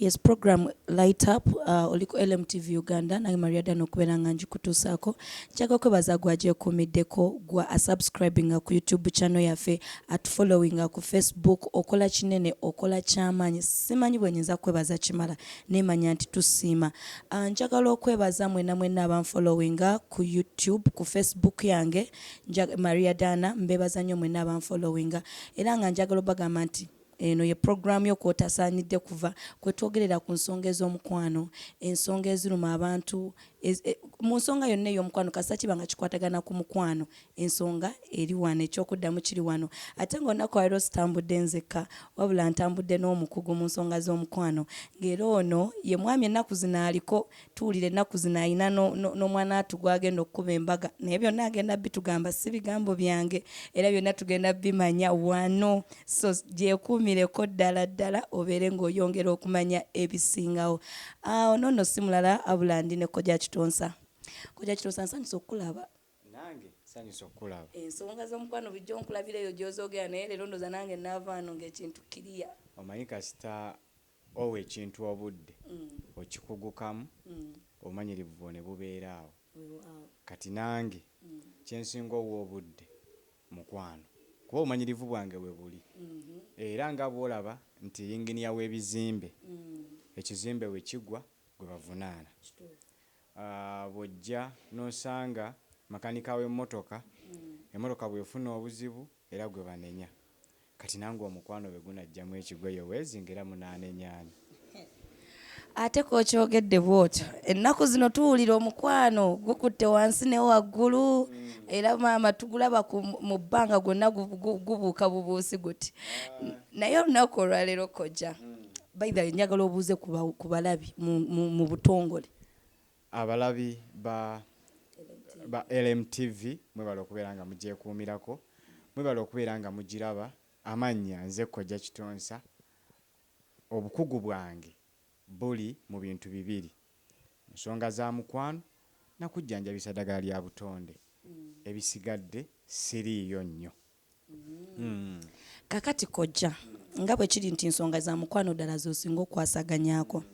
Yes, program Light Up oliko LMTV Uganda na Maria Dano kubera nganji kutusako chako kwebaza gwaje kumiddeko gwa subscribing ku YouTube channel yafe at following ku Facebook okola kinene okola kyamanyi simanyi bwenyinza kwebaza kimala nemanya nti tusiima njagala okwebaza mwena abanfollowing ku YouTube ku Facebook yange Maria Dana mbebaza nnyo mwena abanfollowing era nga njagala obagamba nti eno ye program yo kwotasaanidde kuva kwetwogerera ku nsonga ez'omukwano ensonga eziruma abantu mu nsonga yonna ey'omukwano kasa kibanga kikwatagana ku mukwano ensonga eri wano ekyokuddamu kiri wano ate ng'olunaku lwaliro sitambudde nzekka wabula ntambudde n'omukugu mu nsonga z'omukwano ng'era ono ye mwami ennaku zino aliko tuwulira ennaku zino ayina n'omwana atu gwagenda okukuba embaga naye byonna agenda bitugamba si bigambo byange era byonna tugenda bimanya wano so gyekuumireko ddala obeere ng'oyongera okumanya ebisingawo ono si mulala abula ndi ne kojja kitonsa nsanyusa okukulaba nange nsanyusa okukulaba ensonga z'omukwano bijja onkulabira eyo gy'ozoogera naye leero ndoza nange naavaano ng'ekintu kiriya omanyi kasita owa ekintu obudde okikugukamu obumanyirivu bwo ne bubeera awo kati nange kyensinga owa obudde mukwano kuba obumanyirivu bwange we buli era nga bw'olaba nti yinginiya w'ebizimbe ekizimbe we kigwa gwe bavunaana bw'ojja n'osanga makanika w'emmotoka emmotoka bw'efuna obuzibu era gwe banenya kati nange omukwano bwe gunajjamu ekigweyo weezinga era munaanenyani ate kokyogedde bw'otyo ennaku zino tuwulira omukwano gukutte wansi ne waggulu era maama tugulaba mu bbanga gwonna gubuuka bubuusi guti naye olunaku olwaleero kojja baitha njagala obuuze ku balabi mu butongole abalabi ba LMTV mwebala okubeera nga mugyekuumirako mwebala okubeera nga mugiraba amannya nze kojja kitonsa obukugu bwange buli mu bintu bibiri nsonga za mukwano nakujjanjabisa ddagala lya butonde ebisigadde siriiyo nnyo kakati kojja nga bwe kiri nti nsonga za mukwano ddala z'osinga okwasaganyaako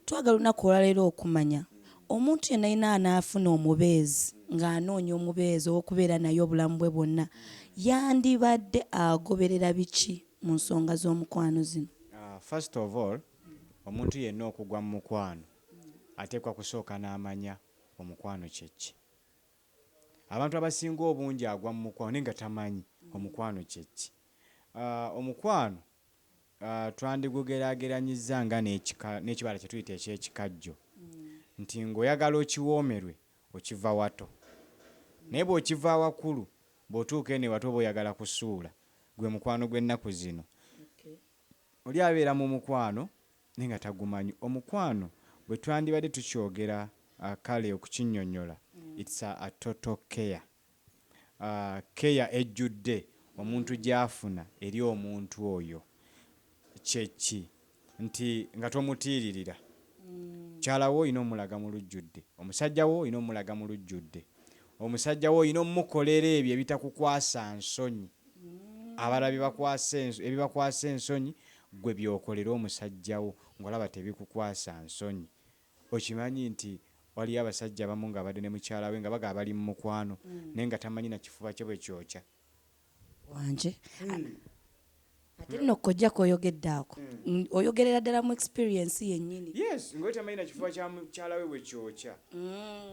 twagala olunaku olwaleero okumanya omuntu yenna yina anaafuna omubeezi ng'anoonya omubeezi ow'okubeera naye obulamu bwe bwonna yandibadde agoberera biki mu nsonga z'omukwano zino first of all omuntu yenna okugwa mu mukwano ateekwa kusooka n'amanya omukwano kyeki abantu abasinga obungi agwa mu mukwano naye nga tamanyi omukwano kyeki omukwano twandigugeraageranyiza nga n'ekibala kye tuyita eky'ekikajjo nti ng'oyagala okiwoomerwe okiva wato naye bw'okiva wakulu bw'otuuka eno wato oba oyagala kusuula gwe mukwano gw'ennaku zino oli abeera mu mukwano naye nga tagumanyi omukwano bwe twandibadde tukyogera kale okukinnyonnyola it's a total care care ejjudde omuntu gy'afuna eri omuntu oyo kyeki nti nga tomutiiririra mukyala wo olina omulaga mu lujjudde omusajja wo olina omulaga mu lujjudde omusajja wo olina omukolera ebyo ebitakukwasa nsonyi abalala ebibakwasa ensonyi gwe byokolera omusajja wo ng'olaba tebikukwasa nsonyi okimanyi nti waliyo abasajja abamu nga badde ne mukyala we nga baga bali mu mukwano naye nga tamanyi na kifuba kye bwe kyokya wanje ate nno kojja koyogedde ako oyogerera ddala mu experience yennyini yes ng'oli tamanyi na kifuba kya mukyala we bwe kyokya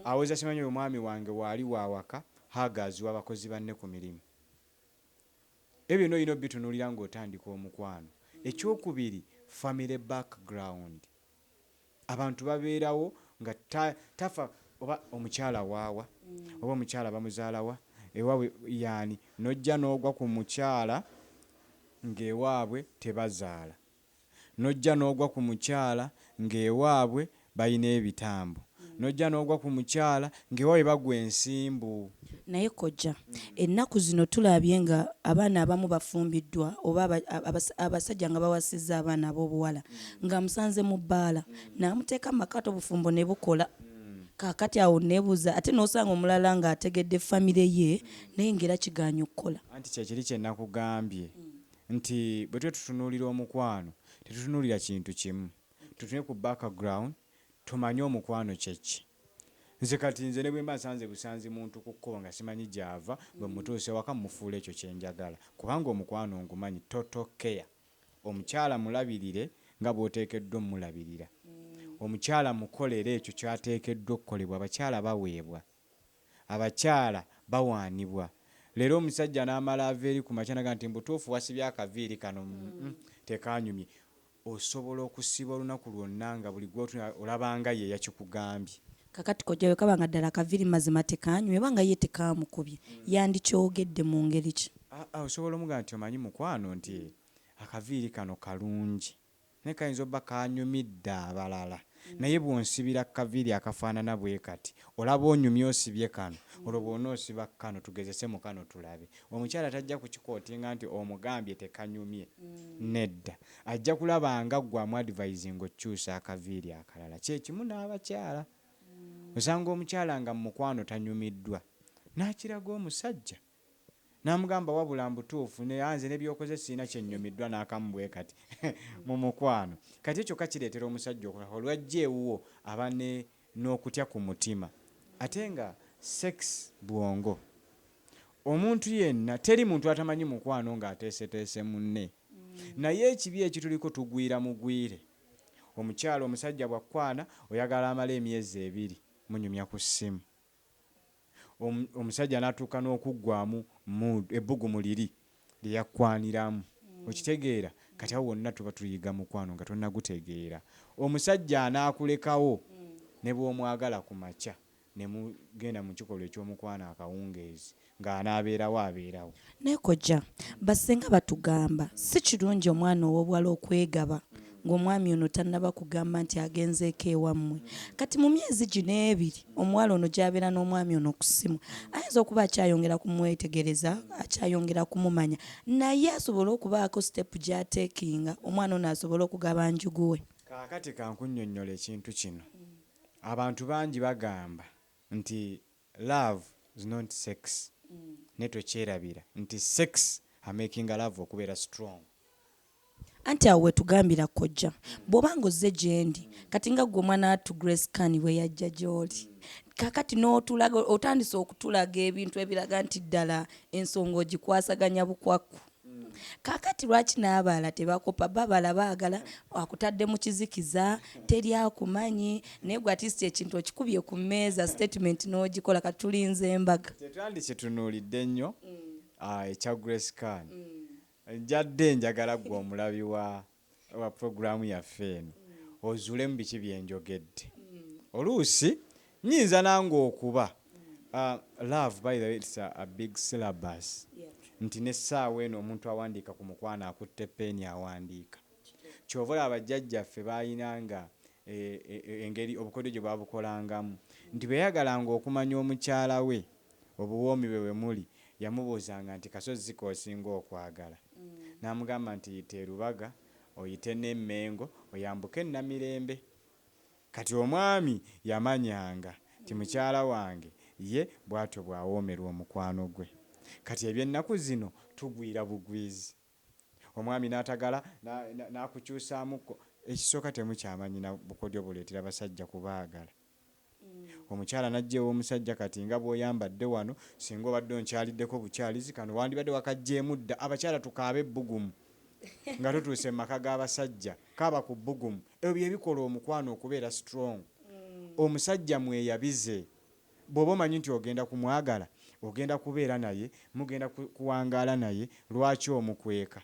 aweza simanyi oyo mwami wange waali waawaka hagaazi w'abakozi banne ku mirimu ebyo byonna olina obitunuulira ng'otandika omukwano ekyokubiri family background abantu babeerawo nga tafa oba omukyala waawa oba omukyala bamuzaalawa ewaabwe yaani nojja n'ogwa ku mukyala ng'ewaabwe tebazaala nojja n'ogwa ku mukyala ng'ewaabwe balina ebitambo nojja n'ogwa ku mukyala ng'ewaabwe bagwa ensimbu naye kojja ennaku zino tulabye nga abaana abamu bafumbiddwa oba abasajja nga bawasizza abaana ab'obuwala nga musanze mu bbaala n'amuteeka mu makato obufumbo ne bukola kaakati awo neebuuza ate n'osanga omulala ng'ategedde famire ye naye ng'era kigaanye okukola anti kyekiri kye nakugambye nti bwe tutunuulira omukwano tetutunuulira kintu kimu tutune ku background tumanye omukwano kyeki. Nze kati nze ne bwe mba nsanze busanzi muntu ku kkubo nga simanyi gy'ava bwe mutuuse waka mufuula ekyo kye njagala kubanga omukwano ngumanyi total care. Omukyala mulabirire nga bw'oteekeddwa omulabirira. Omukyala mukolere ekyo kyateekeddwa okukolebwa. Abakyala baweebwa, abakyala bawaanibwa. Leero omusajja n'amala ava eri ku makya naga nti mbutuufu wasibye akaviiri kano tekanyumye. Osobola okusiba olunaku lwonna nga buli olabanga ye yakikugambye. Kakati kojja we kabanga ddala akaviiri mazima tekanyumye banga ye tekamukubye yandikyogedde mu ngeri ki? Osobola omugamba nti omanyi mukwano nti akaviiri kano kalungi naye kayinza obba kanyumidde abalala naye bw'onsibira akaviiri akafaanana bwe kati olaba onyumye osibye kano olwo bw'onoosiba kano tugezese mu kano tulabe. Omukyala tajja kukikootinga nti omugambye tekanyumye nedda, ajja kulaba nga ggwe amuadvisinga okyusa akaviiri akalala. Kyekimu n'abakyala. Osanga omukyala nga mukwano tanyumiddwa n'akiraga omusajja n'amugamba wabula mbutuufu nze n'ebyokoze sirina kyennyumiddwa n'akamu bwe kati mu mukwano. Kati ekyo kakireetera omusajja olwajja ewuwo aba n'okutya ku mutima. Ate nga sex bwongo, omuntu yenna teri muntu atamanyi mukwano ng'ateeseteese munne. Naye ekibi ekituliko tugwira mugwire. Omukyala omusajja bw'akwana oyagala amala emyezi 2 munyumya ku ssimu. Omusajja n'atuuka n'okuggwamu ebbugumu liri lye yakkwaniramu. Okitegeera? Kati awo wonna tuba tuyiga mukwano nga tonnagutegeera. Omusajja anaakulekawo ne bw'omwagala ku makya ne mugenda mu kikolwa eky'omukwano akawungeezi ng'anaabeerawo abeerawo. Naye kojja bassenga batugamba si kirungi omwana ow'obuwala okwegaba ng'omwami ono tannaba kugamba nti agenzeeko ewammwe. Kati mu myezi gino 2 omuwala ono gy'abeera n'omwami ono ku ssimu ayinza okuba akyayongera kumwetegereza, akyayongera kumumanya, naye asobola okubaako sitepu gy'ateekinga omwana ono asobola okugaba njugu we. Kaakati kankunnyonnyola ekintu kino. Abantu bangi bagamba nti love is not sex. Ne tokyerabira nti sex amakinga love okubeera strong. Anti awo wetugambira kojja bw'obanga ozze gye ndi kati nga ggwe omwana watu Grace Kani we yajja gy'oli kakati n'otulaga otandise okutulaga ebintu ebiraga nti ddala ensonga ogikwasaganya bukwaku. Kakati lwaki n'abaala tebakopa? Babala baagala akutadde mu kizikiza teri akumanyi naye gwe atisiti ekintu okikubye ku mmeeza statement n'ogikola kati tulinze embaga. Tetwandikitunuulidde nnyo ekya Grace Kani. Njadde njagala gwe omulabi wa programu yaffe eno ozulemu biki byenjogedde. Oluusi nyinza nange okuba love by the way it's a big syllabus. Nti n'essaawa eno omuntu awandiika ku mukwano akutte peeni awandiika. Kyova abajjajjaffe baayinanga engeri obukodyo gye babukolangamu nti bwe yagalanga okumanya omukyala we obuwoomi bwe muli yamubuuzanga nti kasozi k'osinga okwagala. N'amugamba nti yite Rubaga, oyite n'Emmengo, oyambuke e Namirembe. Kati omwami yamanyanga nti mukyala wange ye bw'atyo bw'awoomerwa omukwano gwe. Kati eby'ennaku zino tugwira bugwizi. Omwami n'atagala n'akukyusaamuko. Ekisooka temukyamanyi na bukodyo buleetera abasajja kubaagala. Omukyala n'ajja ew'omusajja kati nga bw'oyambadde wano singa obadde onkyaliddeko bukyalizi kano wandibadde wakajjeemu dda. Abakyala tukaabe ebbugumu nga tutuuse mu maka g'abasajja kaaba ku bbugumu. Ebyo bye bikola omukwano okubeera strong. Omusajja mweyabize. Bw'oba omanyi nti ogenda kumwagala, ogenda kubeera naye, mugenda kuwangaala naye, lwaki omukweka?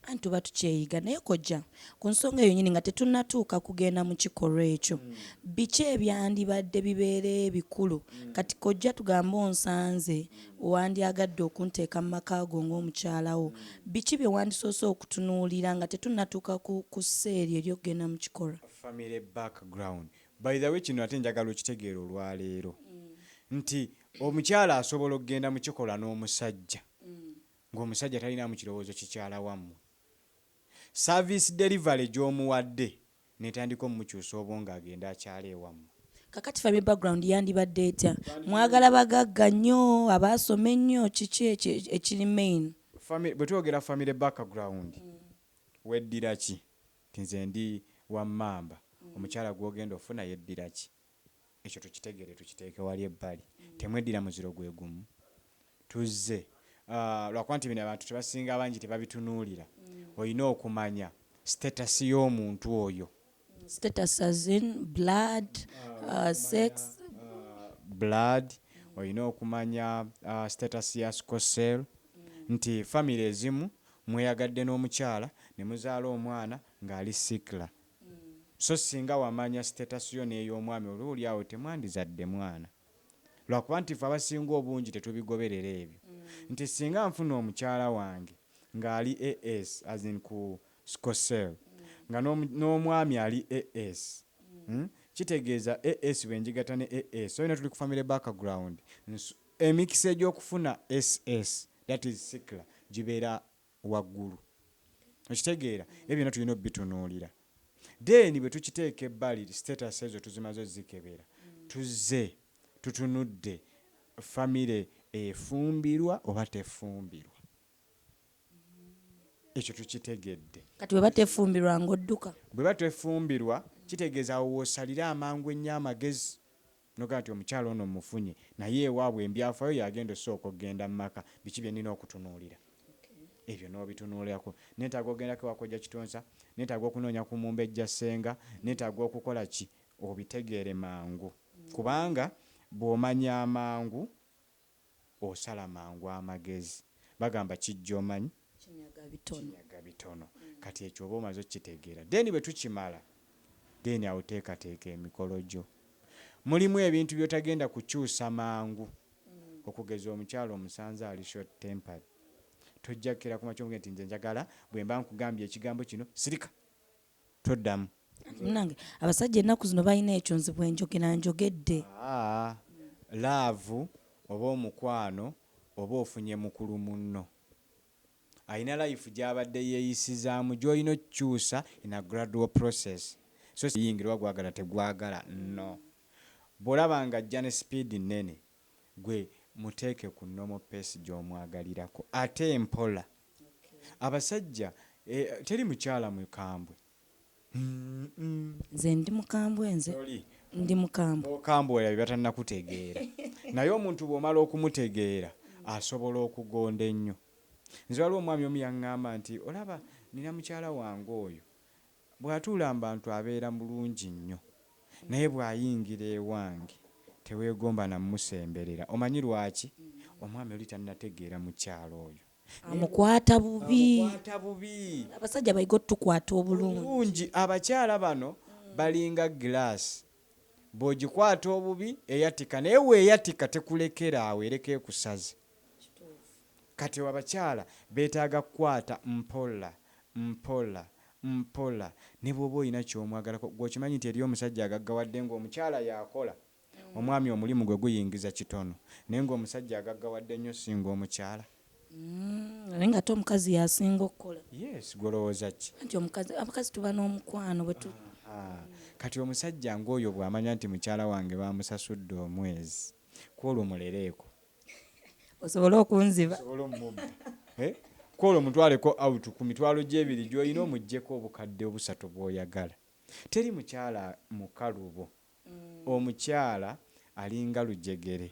Anti tuba tukyeyiga naye kojja ku nsonga eyo nyini nga tetunnatuuka kugenda mu kikolwa ekyo. Biki ebyandibadde bibeera ebikulu? Kati kojja tugambe onsanze wandyagadde okunteeka mu maka go ng'omukyalawo. Biki bye wandisoose okutunuulira nga tetunnatuuka ku sseeri ery'okugenda mu kikolwa? Family background. By the way kino ate njagala okitegeera olwaleero nti omukyala asobola okugenda mu kikolwa n'omusajja ng'omusajja talina mu kirowoozo kikyala wammwe. Service delivery gy'omuwadde netandika omukyusa obwo ng'agenda akyala ewammwe. Kakati family background yandibadde etya? Mwagala bagagga nnyo, abaasoma ennyo, kiki ekiri main? Bwe twogera family background weddira ki? Nze ndi wammamba omukyala gwogenda ofuna yeddira ki ekyo tukitegere tukiteeke wali ebbali temweddira muziro gwe gumu tuzze lwakuba nti bino abantu tebasinga bangi tebabitunuulira olina okumanya status y'omuntu oyo status as in blood, sex, blood olina okumanya status ya scosel nti family ezimu mweyagadde n'omukyala ne muzaala omwana ng'ali sikla so singa wamanya status yo n'ey'omwami olwoli awo temwandizadde mwana lwakuba nti fe abasinga obungi tetubigoberera ebyo nti singa nfuna omukyala wange ng'ali AS as in ku scosel nga n'omwami ali AS kitegeeza AS bwenjigata ne AS so ina tuli ku family background emikisa egy'okufuna SS that is sikla gibeera waggulu okitegeera ebyo byonna tulina obitunuulira then bwe tukiteeka ebbali status ezo tuzimaze zikebera tuzze tutunudde famire efumbirwa oba tefumbirwa ekyo tukitegedde kati bwe batefumbirwa ng'odduka bwe batefumbirwa kitegeeza awo woosalire amangu ennyo amagezi nogaa nti omukyala ono mufunye naye ewaabwe embyafayo yagenda osooka okgenda mu maka biki bye nnina okutunuulira ebyo n'obitunuulirako neetaaga ogendako wakojja kitonsa neetaaga okunoonya ku mumbejja ssenga neetaaga okukola ki obitegeere mangu kubanga bw'omanya amangu osala mangu amagezi bagamba kijja omanyi kinyaga bitono kati ekyo oba omaze okitegeera then bwe tukimala then awo teekateeka emikolo gyo mulimu ebintu by'otagenda kukyusa mangu okugeza omukyala omusanze ali short tempered tojja kukera ku makyo nti nze njagala bwe mba nkugambye ekigambo kino sirika toddamu munange abasajja ennaku zino balina ekyo nze bwe njogera njogedde laavu oba omukwano oba ofunye mukulu munno alina life gy'abadde yeeyisizaamu gy'olina okukyusa in a gradual process so yingirwa gwagala tegwagala no bw'olaba nga ajja ne speed nnene gwe muteeke ku normal pace gy'omwagalirako ate mpola abasajja teri mukyala mukambwe nze ndi mukambwe ndi mukambwe okambwe oyo batannakutegeera naye omuntu bw'omala okumutegeera asobola okugonda ennyo nze waliwo omwami omu yaŋŋamba nti olaba nina mukyala wange oyo bw'atuula mu bantu abeera mulungi nnyo naye bw'ayingira ewange teweegomba namusemberera omanyi lwaki omwami oli tannategeera mukyala oyo amukwata bubi abasajja bayiga otukwata obulungi abakyala bano balinga giraasi bw'ogikwata obubi eyatika naye weeyatika tekulekera awo ereka ekusaze kati abakyala beetaaga kukwata mpola ne bw'oba olina ky'omwagalako gw'okimanyi nti eriyo omusajja agaggawadde ng'omukyala yakola omwami omulimu gwe guyingiza kitono naye ng'omusajja agaggawadde nnyo singa omukyala naye nga ate omukazi yasinga okukola yes gwolowooza ki nti abakazi tuba n'omukwano kati omusajja ng'oyo bw'amanya nti mukyala wange bamusasudde omwezi kwolwo mulereeko osobola okunziba kwolwo mutwaleko out ku mitwalo gy'ebiri gy'olina omuggyeko obukadde obusatu bw'oyagala teri mukyala mukalubo omukyala alinga lujegere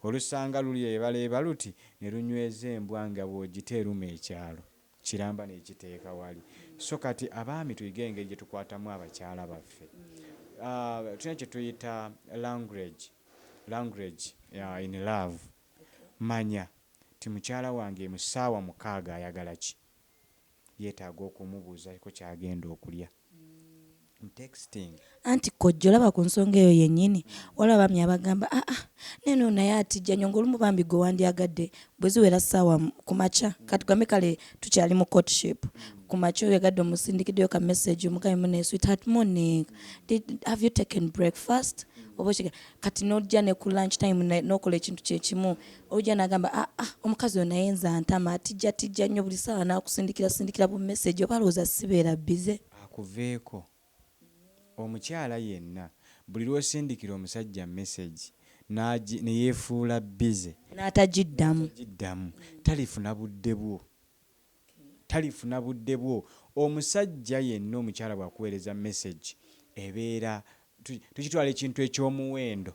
olusanga luli ebaleeba luti ne lunyweza embwa nga bw'ogiteeruma ekyalo kiramba n'ekiteeka wali so kati abaami tuyiga engeri gye tukwatamu abakyala baffe tulina kye tuyita language in love manya ti mukyala wange mu ssaawa 6 ayagala ki yeetaaga okumubuuzako kyagenda okulya texting anti kojja olaba ku nsonga eyo yennyini olaba bamye abagamba neno naye atijja nnyo ng'olumu bambi gwe wandyagadde bwe ziwera ssaawa ku makya kati tugambe kale tukyali mu courtship ku makya oyagadde omusindikiddeyo ka message omugabi mune sweetheart morning have you taken breakfast oba kati n'ojja ne ku lunch time n'okola ekintu kyekimu ojja n'agamba omukazi oyo naye nza ntama atijja nnyo buli ssaawa n'akusindikira bu message oba alowooza sibeera bize akuveeko omukyala yenna buli lw'osindikira omusajja message ne yeefuula bize n'atagiddamu talifuna budde bwo talifuna budde bwo. Omusajja yenna omukyala bw'akuweereza message ebeera tukitwala ekintu eky'omuwendo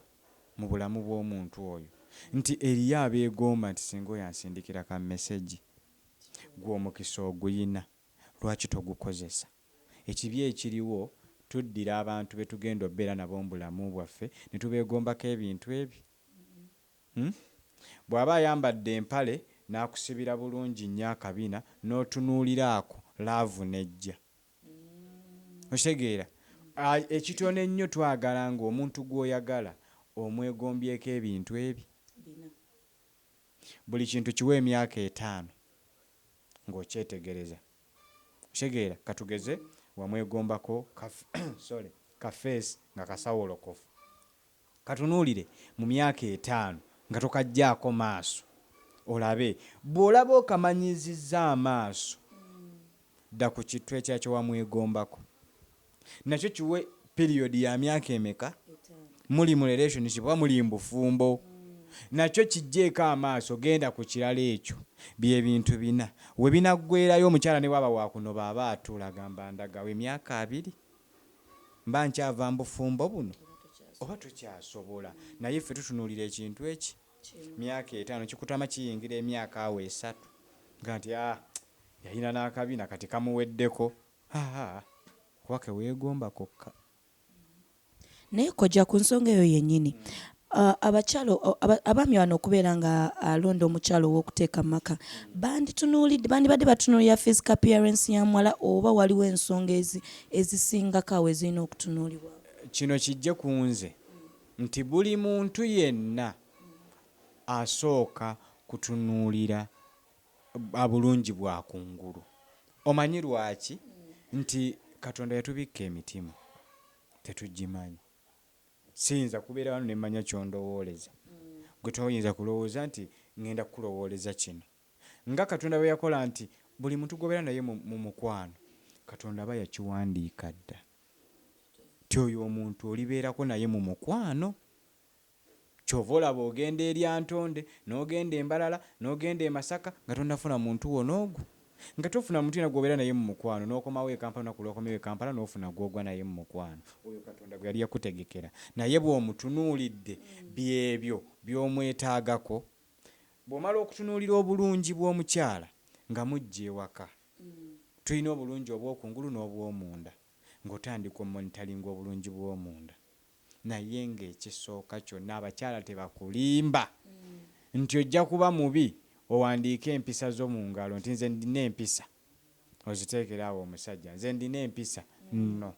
mu bulamu bw'omuntu oyo, nti eriyo abeegomba nti singa oyo ansindikira ka message gwe omukisa oguyina, lwaki togukozesa? Ekibi ekiriwo tuddira abantu be tugenda obbeera nabo mu bulamu bwaffe ne tubeegombako ebintu ebyo. Bw'aba ayambadde empale n'akusibira bulungi nnyo akabina n'otunuulira ako laavu nejja. Okitegeera? Ekitono ennyo twagala ng'omuntu gw'oyagala omwegombyeko ebintu ebyo. Buli kintu kiwa emyaka 5 ng'okyetegereza. Okitegeera? Katugeze wamwegombako kafeesi nga kasawolokofu. Katunuulire mu myaka 5 nga tokajjaako maaso olabe. Bw'olaba okamanyizizza amaaso dda ku kintu ekyakyo wamwegombako. Nakyo kiwe piriyodi ya myaka emeka? Muli mu relationship oba muli mbufumbo. Nakyo kijjeeko amaaso, genda ku kirala ekyo. Bye bintu bina we binaggwerayo omukyala ne waba wakunoba aba atuula agamba ndagawe emyaka 2 mba nkyava mbufumbo buno oba tukyasobola. Naye ffe tutunuulira ekintu eki myaka 5 kikutama kiyingira emyaka awo 3 nga nti yalina n'akabina kati kamuweddeko. Kuba keweegomba kokka. Naye kojja ku nsonga eyo yennyini abakyalo abaami bano okubeera nga alonda omukyalo ow'okuteeka maka bandibadde batunuulira physical appearance ya muwala oba waliwo ensonga ezisingako awo ezirina okutunuulibwa? Kino kijje ku nze nti buli muntu yenna asooka kutunuulira abulungi bwa kungulu. Omanyi lwaki? Nti Katonda yatubikka emitima tetugimanyi. Siyinza kubeera wano ne mmanya kyondowooleza. Gwe toyinza kulowooza nti ngenda kukulowooleza kino. Nga Katonda bwe yakola nti buli muntu gobeera naye mu mukwano, Katonda aba yakiwandiika dda. Ti oyo omuntu olibeerako naye mu mukwano. Kyova olaba ogenda eri Antonde, n'ogenda Embalala, n'ogenda e Masaka nga tonnafuna muntu wonoogu. Nga tofuna muntu yenna gwobeera naye mu mukwano n'okomawo e Kampala olunaku lw'okomawo e Kampala n'ofuna gw'ogwa naye mu mukwano. Oyo Katonda gwe yali yakutegekera. Naye bw'omutunuulidde byebyo by'omwetaagako. Bw'omala okutunuulira obulungi bw'omukyala nga mujja ewaka. Tulina obulungi obw'okungulu n'obw'omunda. Ng'otandika omonitalinga obulungi bw'omunda. Naye ng'ekisooka kyonna abakyala tebakulimba nti ojja kuba mubi owandiika empisa zo mu ngalo nti nze ndina empisa oziteekera awo omusajja, nze ndina empisa. No,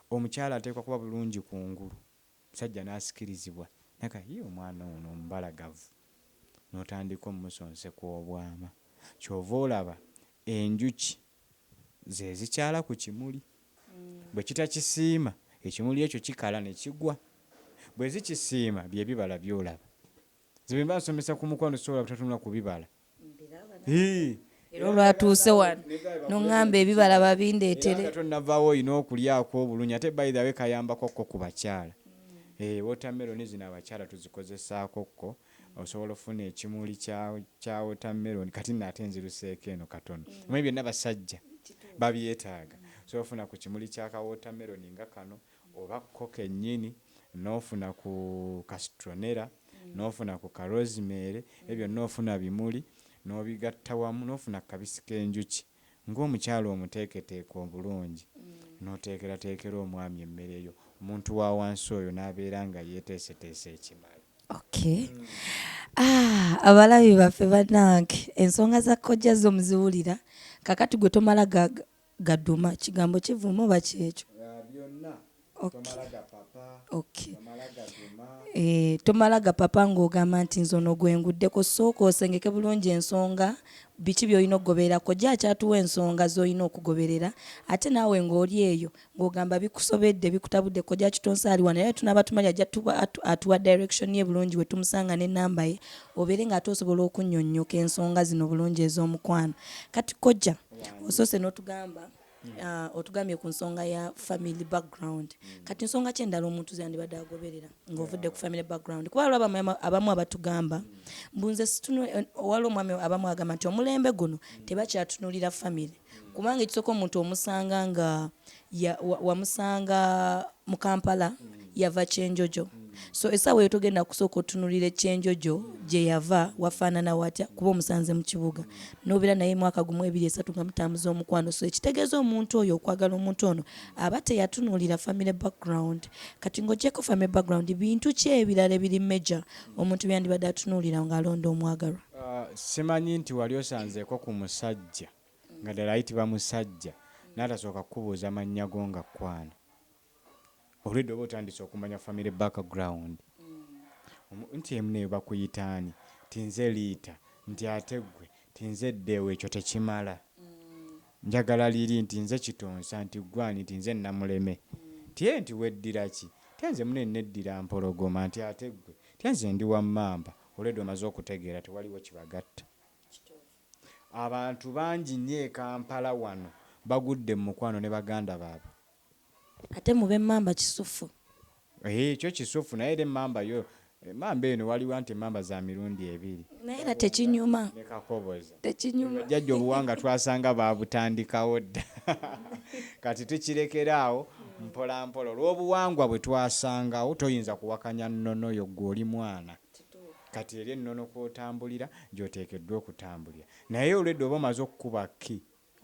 omukyala ateekwa kuba bulungi kungulu. Omusajja n'asikirizibwa naka ye omwana ono omubalagavu, n'otandika omumusonseka obwama. Kyova olaba enjuki ze zikyala ku kimuli. Bwe kitakisiima ekimuli ekyo kikala ne kigwa. Bwe zikisiima bye bibala byolaba. Zibwe basomesa ku mukwano sobola butatunula ku bibala. Era olwatuuse wano n'oŋŋamba ebibala babindeetere. Era tonnavaawo olina okulyako obulungi. Ate by the way kayambako kko ku bakyala. Watermelon zino abakyala tuzikozesaako kko. Osobola ofuna ekimuli kya watermelon. Kati nate nziruseeko eno katono. Omanyi byonna basajja babyetaaga. So ofuna ku kimuli kya ka watermelon nga kano oba ko kennyini, n'ofuna ku castronera, n'ofuna ku ka rosemary, ebyo n'ofuna bimuli n'obigatta wamu n'ofuna kabisi k'enjuki. Ng'omukyala omuteeketeeka obulungi n'oteekerateekera omwami emmere eyo, omuntu wa wansi oyo n'abeera nga yeeteeseteese ekimala. Okay. Abalabi baffe bannange ensonga za kojja zo muziwulira. Kakati gwe tomala gaduma kigambo kivuuma oba kyekyo? Byonna. Tomala gapapa. Okay. Tomala gaduma. Tomala gapapa ng'ogamba nti nze ono gwenguddeko. Sooka osengeke bulungi ensonga biki by'olina okugoberera. Kojja akyatuwa ensonga z'olina okugoberera. Ate naawe ng'oli eyo ng'ogamba bikusobedde bikutabudde kojja kitonsa ali wano. Naye tunaaba tumanya ajja atuwa direction ye bulungi we tumusanga n'ennamba ye. Obeere ng'ate osobola okunnyonnyoka ensonga zino bulungi ez'omukwano. Kati kojja osoose n'otugamba otugambye ku nsonga ya family background kati nsonga kyendala omuntu zandibadde agoberera ng'ovudde ku family background kuba waliwo abamu abatugamba mbunze waliwo omwami abamu agamba nti omulembe guno tebakyatunulira family kubanga ekisooka omuntu omusanga nga wamusanga mu Kampala yava Kyenjojo so essaawa eyo togenda kusooka otunulira Kyenjojo gye yava wafaanana watya kuba omusanze mu kibuga n'obeera naye mwaka gumu 2-3 nga mutambuza omukwano so ekitegeeza omuntu oyo okwagala omuntu ono aba teyatunulira family background kati ng'oggyeko family background bintu ki ebirala ebiri major omuntu byandibadde atunulira ng'alonda omwagalwa. Simanyi nti wali osanzeeko ku musajja nga ddala ayitibwa musajja n'atasooka kubuuza mannya go nga kwana olwedde oba otandise okumanya family background nti emu neyo bakuyitaani ti nze liita nti ate ggwe ti nze ddeewo ekyo tekimala njagala liri nti nze kitonsa nti gwani nti nze namuleme tiye nti weddira ki tenze mune neddira mpologoma nti ate ggwe tenze ndi wammamba olwedde omaze okutegeera tewaliwo kibagatta. Abantu bangi nnyo e Kampala wano bagudde mu mukwano ne baganda baabwe ate mube mmamba kisufu ekyo kisufu naye era emmamba yo emmamba eno waliwo nti emmamba za mirundi 2 naye era tekinyuma ne kakoboza tekinyuma jjajja obuwanga twasanga babutandikawo dda kati tukirekeraawo mpola mpola olw'obuwangwa bwe twasangawo toyinza kuwakanya nnono yo gwe oli mwana kati eri ennono kw'otambulira gy'oteekeddwa okutambulira naye olwedde oba omaze okukuba ki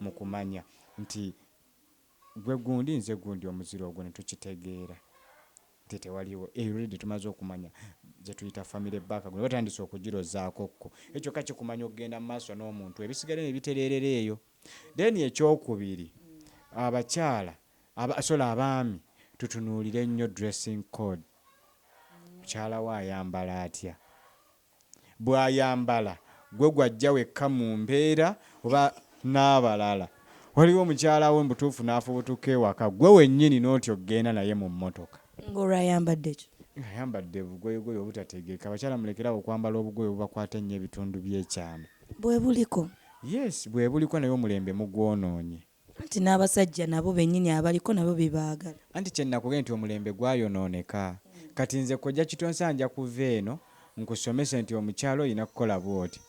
mu kumanya nti gwe gundi nze gundi omuziro ogwo ne tukitegeera nti tewaliwo olwedde tumaze okumanya gye tuyita family background batandise okugirozaakokko ekyo ka kikumanya okugenda mu maaso n'omuntu ebisigale ne bitereerera eyo. Then ekyokubiri abakyala abaami tutunuulire nnyo dressing code mukyala we ayambala atya bw'ayambala gwe gwajja wekka mu mbeera oba n'abalala waliwo omukyala we mbutuufu n'afubutuka ewaka gwe wennyini n'oti ogenda naye mu mmotoka ng'olwo ayambadde ekyo ayambadde bugoyegoye obutategeeka abakyala mulekerawo okwambala obugoye obubakwata ennyo ebitundu by'ekyama bwe buliko yes bwe buliko naye omulembe mugwonoonye anti n'abasajja nabo bennyini abaliko nabo bebaagala anti kyennakugenda nti omulembe gwayonooneka kati nze kojja kitonsa nja kuva eno nkusomese nti omukyalo olina kukola bw'oti